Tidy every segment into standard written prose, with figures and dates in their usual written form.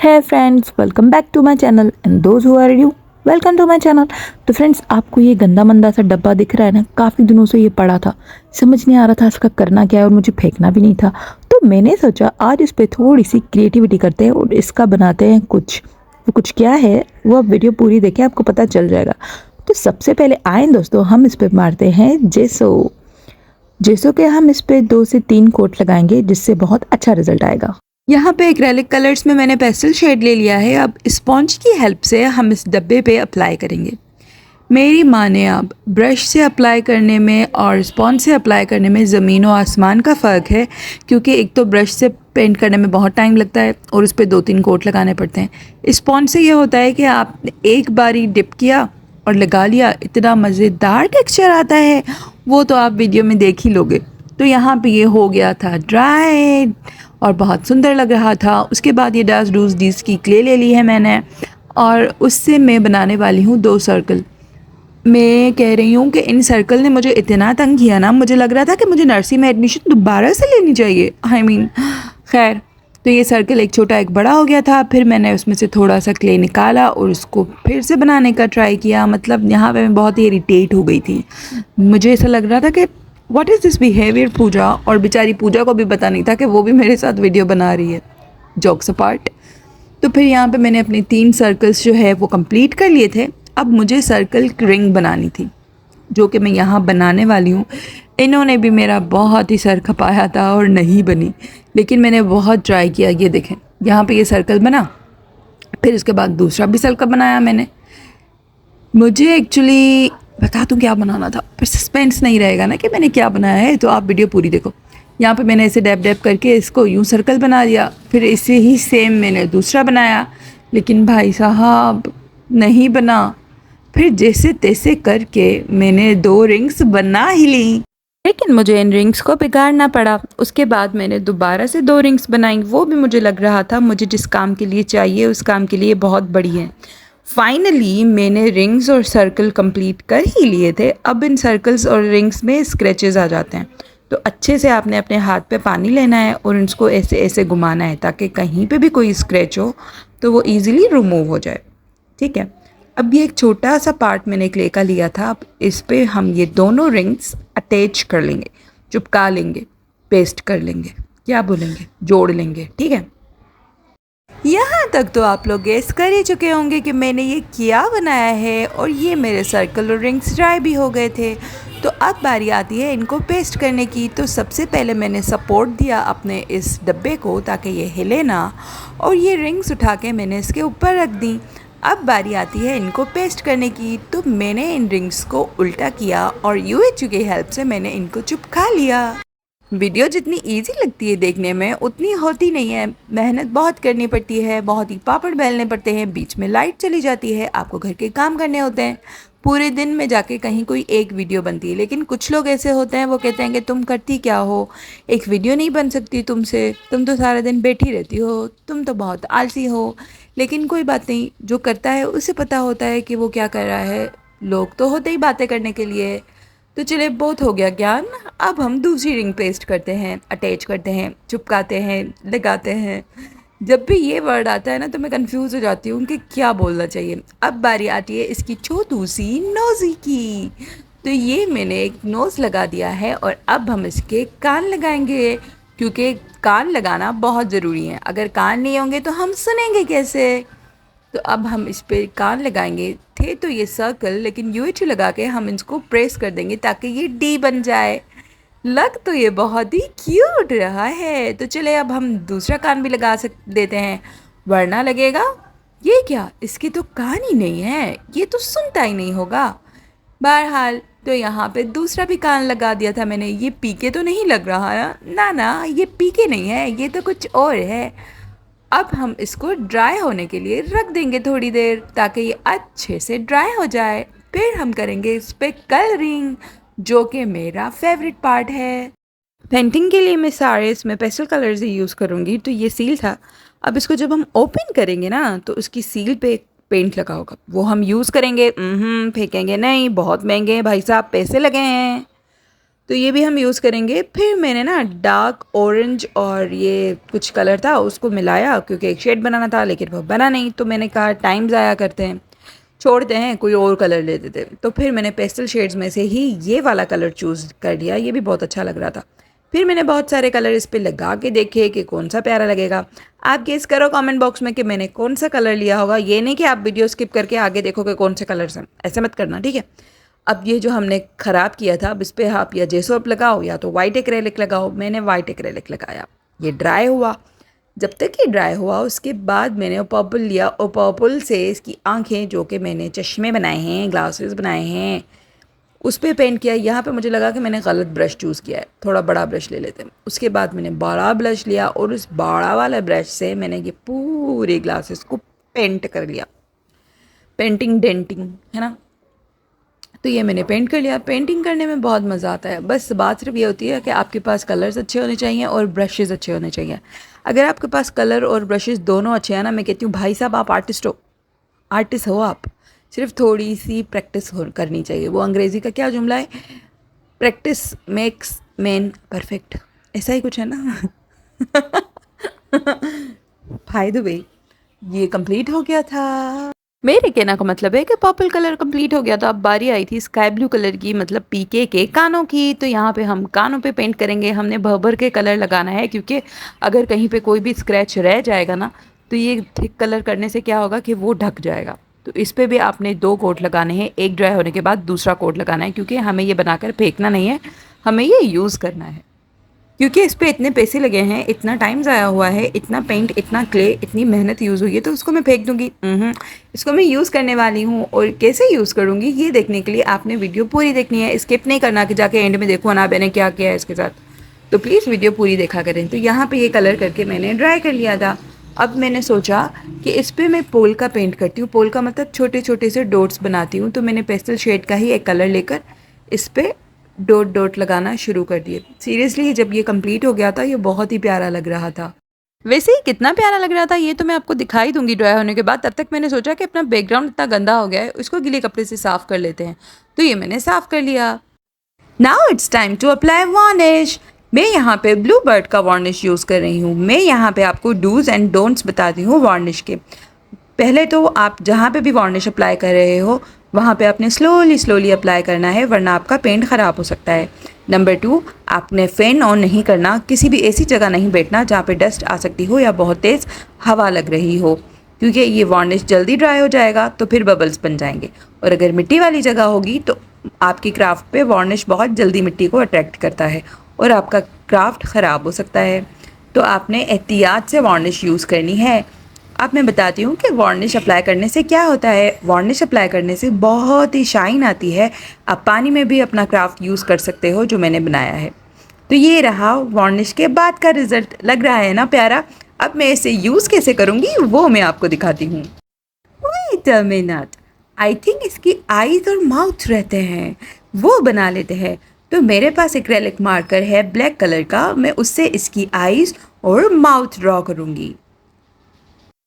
है friends, welcome back to my channel and those who are new, welcome to my channel. तो friends, आपको ये गंदा मंदा सा डब्बा दिख रहा है ना, काफ़ी दिनों से ये पड़ा था, समझ नहीं आ रहा था इसका करना क्या है और मुझे फेंकना भी नहीं था। तो मैंने सोचा आज इस पर थोड़ी सी क्रिएटिविटी करते हैं और इसका बनाते हैं कुछ। वो कुछ क्या है वो आप वीडियो पूरी देखें, आपको पता चल जाएगा। तो सबसे पहले आए दोस्तों, हम इस पर मारते हैं जेसो। जेसो के हम इस पर 2 से 3 कोट लगाएंगे जिससे बहुत अच्छा रिजल्ट आएगा। यहाँ पे एक्रेलिक कलर्स में मैंने पेस्टल शेड ले लिया है। अब स्पॉन्ज की हेल्प से हम इस डब्बे पे अप्लाई करेंगे। मेरी माने अब ब्रश से अप्लाई करने में और स्पॉन्ज से अप्लाई करने में ज़मीन और आसमान का फ़र्क है, क्योंकि एक तो ब्रश से पेंट करने में बहुत टाइम लगता है और उस पर 2-3 कोट लगाने पड़ते हैं। स्पॉन्ज से ये होता है कि आपने एक बारी डिप किया और लगा लिया, इतना मज़ेदार टेक्सचर आता है, वो तो आप वीडियो में देख ही लोगे। तो यहाँ पे ये हो गया था ड्राई और बहुत सुंदर लग रहा था। उसके बाद ये डास डूस डीस की क्ले ले ली है मैंने और उससे मैं बनाने वाली हूँ 2 सर्कल। मैं कह रही हूँ कि इन सर्कल ने मुझे इतना तंग किया ना, मुझे लग रहा था कि मुझे नर्सरी में एडमिशन दोबारा से लेनी चाहिए। खैर, तो ये सर्कल एक छोटा एक बड़ा हो गया था। फिर मैंने उसमें से थोड़ा सा क्ले निकाला और उसको फिर से बनाने का ट्राई किया। मतलब यहाँ पे मैं बहुत ही इरिटेट हो गई थी। मुझे ऐसा लग रहा था कि व्हाट इज़ दिस बिहेवियर पूजा, और बेचारी पूजा को भी पता नहीं था कि वो भी मेरे साथ वीडियो बना रही है। Jokes apart. तो फिर यहाँ पे मैंने अपने 3 सर्कल्स जो है वो कंप्लीट कर लिए थे। अब मुझे सर्कल रिंग बनानी थी, जो कि मैं यहाँ बनाने वाली हूँ। इन्होंने भी मेरा बहुत ही सर खपाया था और नहीं बनी, लेकिन मैंने बहुत ट्राई किया। ये देखें, यहाँ पे ये सर्कल बना, फिर उसके बाद दूसरा भी सर्कल बनाया मैंने। मुझे एक्चुअली बता दूँ क्या बनाना था, फिर सस्पेंस नहीं रहेगा ना कि मैंने क्या बनाया है, तो आप वीडियो पूरी देखो। यहाँ पे मैंने ऐसे डैप डैप करके इसको यूँ सर्कल बना दिया, फिर इसे ही सेम मैंने दूसरा बनाया, लेकिन भाई साहब नहीं बना। फिर जैसे तैसे करके मैंने 2 रिंग्स बना ही ली, लेकिन मुझे इन रिंग्स को बिगाड़ना पड़ा। उसके बाद मैंने दोबारा से 2 रिंग्स बनाई, वो भी मुझे लग रहा था मुझे जिस काम के लिए चाहिए उस काम के लिए बहुत बड़ी है। फाइनली मैंने रिंग्स और सर्कल कंप्लीट कर ही लिए थे। अब इन सर्कल्स और रिंग्स में स्क्रैचेस आ जाते हैं, तो अच्छे से आपने अपने हाथ पे पानी लेना है और इसको ऐसे ऐसे घुमाना है ताकि कहीं पे भी कोई स्क्रैच हो तो वो इजीली रिमूव हो जाए। ठीक है, अब ये एक छोटा सा पार्ट मैंने क्ले का लिया था। अब इस पे हम ये दोनों रिंग्स अटैच कर लेंगे, चिपका लेंगे, पेस्ट कर लेंगे, क्या बोलेंगे, जोड़ लेंगे। ठीक है, यहाँ तक तो आप लोग गेस कर ही चुके होंगे कि मैंने ये क्या बनाया है, और ये मेरे सर्कल और रिंग्स ड्राई भी हो गए थे। तो अब बारी आती है इनको पेस्ट करने की। तो सबसे पहले मैंने सपोर्ट दिया अपने इस डब्बे को ताकि ये हिले ना, और ये रिंग्स उठा के मैंने इसके ऊपर रख दी। अब बारी आती है इनको पेस्ट करने की। तो मैंने इन रिंग्स को उल्टा किया और यूएचयू की हेल्प से मैंने इनको चिपका लिया। वीडियो जितनी इजी लगती है देखने में उतनी होती नहीं है, मेहनत बहुत करनी पड़ती है, बहुत ही पापड़ बेलने पड़ते हैं, बीच में लाइट चली जाती है, आपको घर के काम करने होते हैं, पूरे दिन में जाके कहीं कोई एक वीडियो बनती है। लेकिन कुछ लोग ऐसे होते हैं, वो कहते हैं कि तुम करती क्या हो, एक वीडियो नहीं बन सकती तुमसे, तुम तो सारा दिन बैठी रहती हो, तुम तो बहुत आलसी हो। लेकिन कोई बात नहीं, जो करता है उसे पता होता है कि वो क्या कर रहा है। लोग तो होते ही बातें करने के लिए। तो चलिए, बहुत हो गया ज्ञान। अब हम दूसरी रिंग पेस्ट करते हैं, अटैच करते हैं, चिपकाते हैं, लगाते हैं। जब भी ये वर्ड आता है ना तो मैं कंफ्यूज हो जाती हूँ कि क्या बोलना चाहिए। अब बारी आती है इसकी छोटू सी नोज़ी की। तो ये मैंने एक नोज़ लगा दिया है और अब हम इसके कान लगाएंगे, क्योंकि कान लगाना बहुत ज़रूरी है। अगर कान नहीं होंगे तो हम सुनेंगे कैसे। तो अब हम इस पे कान लगाएंगे। थे तो ये सर्कल, लेकिन यूएचयू लगा के हम इसको प्रेस कर देंगे ताकि ये डी बन जाए। लग तो ये बहुत ही क्यूट रहा है। तो चले अब हम दूसरा कान भी लगा देते हैं, वरना लगेगा ये क्या, इसके तो कान ही नहीं है, ये तो सुनता ही नहीं होगा। बहरहाल, तो यहाँ पे दूसरा भी कान लगा दिया था मैंने। ये पीके तो नहीं लग रहा ना, ना ये पीके नहीं है, ये तो कुछ और है। अब हम इसको ड्राई होने के लिए रख देंगे थोड़ी देर, ताकि ये अच्छे से ड्राई हो जाए। फिर हम करेंगे इस पर कलरिंग, जो कि मेरा फेवरेट पार्ट है। पेंटिंग के लिए मैं सारे इसमें पेस्टल कलर्स ही यूज़ करूँगी। तो ये सील था। अब इसको जब हम ओपन करेंगे ना तो उसकी सील पे पेंट लगा होगा, वो हम यूज़ करेंगे। फेंकेंगे नहीं, बहुत महंगे हैं भाई साहब, पैसे लगे हैं। तो ये भी हम यूज़ करेंगे। फिर मैंने ना डार्क ऑरेंज और ये कुछ कलर था उसको मिलाया, क्योंकि एक शेड बनाना था लेकिन वो बना नहीं, तो मैंने कहा टाइम ज़ाया करते हैं, छोड़ते हैं, कोई और कलर लेते थे। तो फिर मैंने पेस्टल शेड्स में से ही ये वाला कलर चूज़ कर लिया, ये भी बहुत अच्छा लग रहा था। फिर मैंने बहुत सारे कलर इस पर लगा के देखे कि कौन सा प्यारा लगेगा। आप गेस करो कमेंट बॉक्स में कि मैंने कौन सा कलर लिया होगा। ये नहीं कि आप वीडियो स्किप करके आगे देखो कि कौन से कलर्स हैं, ऐसे मत करना, ठीक है। अब ये जो हमने ख़राब किया था, अब इस पर आप या जेसोप लगाओ या तो वाइट एक्रेलिक लगाओ। मैंने वाइट एक्रेलिक लगाया, ये ड्राई हुआ। जब तक ये ड्राई हुआ उसके बाद मैंने वो पर्पल लिया, और पर्पल से इसकी आंखें, जो कि मैंने चश्मे बनाए हैं, ग्लासेस बनाए हैं, उस पर पेंट किया। यहाँ पे मुझे लगा कि मैंने गलत ब्रश चूज़ किया है, थोड़ा बड़ा ब्रश ले लेते हैं। उसके बाद मैंने बड़ा ब्रश लिया और उस बड़ा वाला ब्रश से मैंने ये पूरे ग्लासेस को पेंट कर लिया। पेंटिंग डेंटिंग है ना, तो ये मैंने पेंट कर लिया। पेंटिंग करने में बहुत मज़ा आता है, बस बात सिर्फ ये होती है कि आपके पास कलर्स अच्छे होने चाहिए और ब्रशेज़ अच्छे होने चाहिए। अगर आपके पास कलर और ब्रशेज़ दोनों अच्छे हैं ना, मैं कहती हूँ भाई साहब आप आर्टिस्ट हो आप। सिर्फ थोड़ी सी प्रैक्टिस करनी चाहिए। वो अंग्रेज़ी का क्या जुमला है, प्रैक्टिस मेक्स मैन परफेक्ट, ऐसा ही कुछ है ना। बाय द वे, ये कंप्लीट हो गया था। मेरे कहने का मतलब है कि पर्पल कलर कंप्लीट हो गया, तो अब बारी आई थी स्काई ब्लू कलर की, मतलब पीके के कानों की। तो यहाँ पे हम कानों पे पेंट करेंगे। हमने भर के कलर लगाना है, क्योंकि अगर कहीं पे कोई भी स्क्रैच रह जाएगा ना, तो ये थिक कलर करने से क्या होगा कि वो ढक जाएगा। तो इस पर भी आपने 2 कोट लगाने हैं, एक ड्राई होने के बाद दूसरा कोट लगाना है, क्योंकि हमें ये बनाकर फेंकना नहीं है, हमें ये यूज़ करना है। क्योंकि इस पे इतने पैसे लगे हैं, इतना टाइम ज़ाया हुआ है, इतना पेंट, इतना क्ले, इतनी मेहनत यूज़ हुई है, तो उसको मैं फेंक दूँगी? इसको मैं यूज़ करने वाली हूँ, और कैसे यूज़ करूँगी ये देखने के लिए आपने वीडियो पूरी देखनी है। स्किप नहीं करना कि जाके एंड में देखो ना मैंने क्या किया है इसके साथ। तो प्लीज़ वीडियो पूरी देखा करें। तो यहाँ पर ये कलर करके मैंने ड्राई कर लिया था। अब मैंने सोचा कि इस पर मैं पोल का पेंट करती हूँ। पोल का मतलब छोटे छोटे से डॉट्स बनाती हूँ। तो मैंने पेस्टल शेड का ही एक कलर लेकर इस पर डॉट डॉट लगाना शुरू कर दिए। सीरियसली जब ये कंप्लीट हो गया था, ये बहुत ही प्यारा लग रहा था। वैसे ही कितना प्यारा लग रहा था ये तो मैं आपको दिखाई दूंगी ड्राई होने के बाद। तब तक मैंने सोचा कि अपना बैकग्राउंड इतना गंदा हो गया है, उसको गीले कपड़े से साफ कर लेते हैं। तो ये मैंने साफ कर लिया। Now it's time to apply varnish. मैं यहाँ पे ब्लू बर्ड का वार्निश यूज़ कर रही हूँ। मैं यहाँ पे आपको डूज एंड डोंट्स बताती हूँ वार्निश के। पहले तो आप जहाँ पे भी वार्निश अप्लाई कर रहे हो वहाँ पे आपने स्लोली अप्लाई करना है, वरना आपका पेंट ख़राब हो सकता है। नंबर 2, आपने फ़ैन ऑन नहीं करना, किसी भी ऐसी जगह नहीं बैठना जहाँ पे डस्ट आ सकती हो या बहुत तेज़ हवा लग रही हो, क्योंकि ये वार्निश जल्दी ड्राई हो जाएगा तो फिर बबल्स बन जाएंगे। और अगर मिट्टी वाली जगह होगी तो आपकी क्राफ्ट पे वार्निश बहुत जल्दी मिट्टी को अट्रैक्ट करता है और आपका क्राफ्ट ख़राब हो सकता है। तो आपने एहतियात से वार्निश यूज़ करनी है। अब मैं बताती हूँ कि वार्निश अप्लाई करने से क्या होता है। वार्निश अप्लाई करने से बहुत ही शाइन आती है। आप पानी में भी अपना क्राफ्ट यूज़ कर सकते हो, जो मैंने बनाया है। तो ये रहा वार्निश के बाद का रिज़ल्ट। लग रहा है ना प्यारा। अब मैं इसे यूज़ कैसे करूँगी वो मैं आपको दिखाती हूँ। Wait a minute, I think इसकी आईज और माउथ रहते हैं, वो बना लेते हैं। तो मेरे पास एक्रेलिक मार्कर है ब्लैक कलर का, मैं उससे इसकी आईज और माउथ ड्रॉ करूँगी।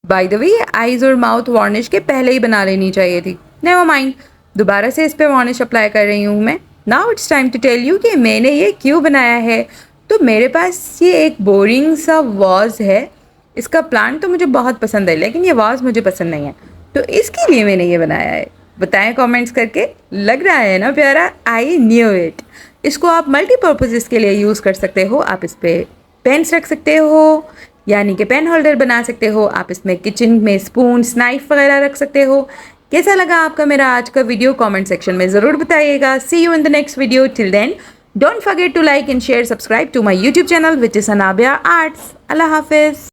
बाय द वे, आईज और माउथ वार्निश के पहले ही बना लेनी चाहिए थी। नेवर माइंड, दोबारा से इस पे वार्निश अप्लाई कर रही हूँ मैं। Now it's time to tell you कि मैंने ये क्यों बनाया है। तो मेरे पास ये एक बोरिंग सा वाज है। इसका प्लांट तो मुझे बहुत पसंद है, लेकिन ये वाज मुझे पसंद नहीं है, तो इसके लिए मैंने ये बनाया है। बताएं कमेंट्स करके, लग रहा है ना प्यारा? I knew it. इसको आप मल्टीपर्पज़ के लिए यूज़ कर सकते हो। आप इस पर पेन्स रख सकते हो, यानी कि पेन होल्डर बना सकते हो। आप इसमें किचन में स्पून, नाइफ वगैरह रख सकते हो। कैसा लगा आपका मेरा आज का वीडियो कमेंट सेक्शन में ज़रूर बताइएगा। See you in the next video. Till then don't forget to like and share, subscribe to my YouTube channel which is Anabia arts. Allah हाफिज़।